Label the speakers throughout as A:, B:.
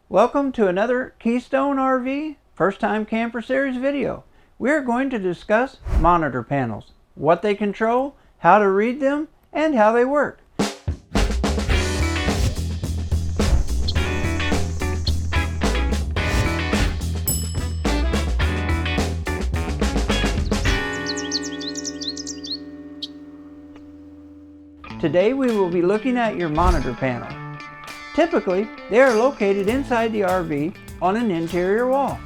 A: Welcome to another Keystone RV First Time Camper Series video. We're going to discuss monitor panels, what they control, how to read them, and how they work. Today we will be looking at your monitor panel. Typically, they are located inside the RV on an interior wall.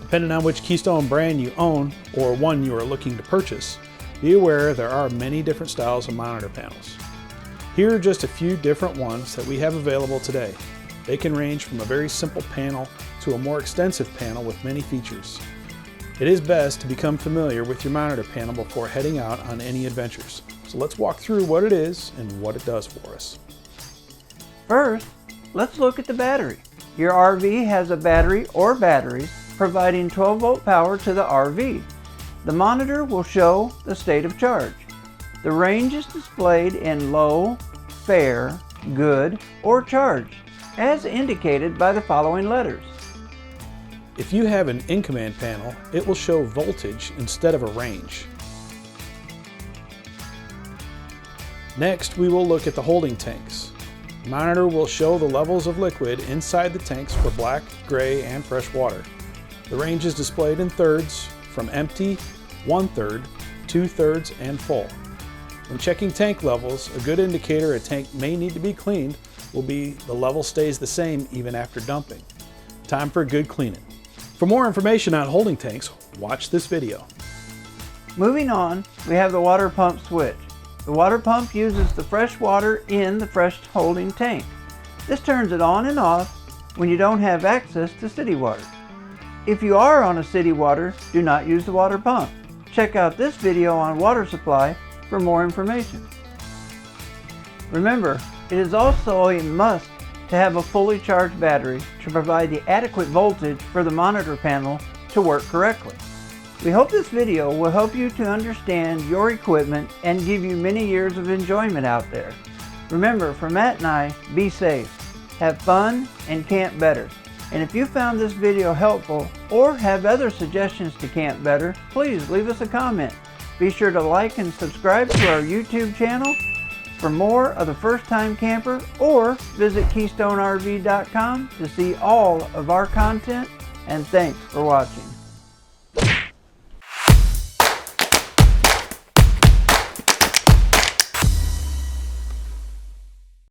B: Depending on which Keystone brand you own or one you are looking to purchase, be aware there are many different styles of monitor panels. Here are just a few different ones that we have available today. They can range from a very simple panel to a more extensive panel with many features. It is best to become familiar with your monitor panel before heading out on any adventures. So let's walk through what it is and what it does for us.
A: First, let's look at the battery. Your RV has a battery or batteries providing 12-volt power to the RV. The monitor will show the state of charge. The range is displayed in low, fair, good, or charged, as indicated by the following letters.
B: If you have an in-command panel, it will show voltage instead of a range. Next, we will look at the holding tanks. The monitor will show the levels of liquid inside the tanks for black, gray, and fresh water. The range is displayed in thirds from empty, 1/3, 2/3, and full. When checking tank levels, a good indicator a tank may need to be cleaned will be the level stays the same even after dumping. Time for a good cleaning. For more information on holding tanks, watch this video.
A: Moving on, we have the water pump switch. The water pump uses the fresh water in the fresh holding tank. This turns it on and off when you don't have access to city water. If you are on a city water, do not use the water pump. Check out this video on water supply for more information. Remember, it is also a must to have a fully charged battery to provide the adequate voltage for the monitor panel to work correctly. We hope this video will help you to understand your equipment and give you many years of enjoyment out there. Remember, for Matt and I, be safe, have fun, and camp better. And if you found this video helpful or have other suggestions to camp better, please leave us a comment. Be sure to like and subscribe to our YouTube channel for more of the First Time Camper, or visit KeystoneRV.com to see all of our content, and thanks for watching.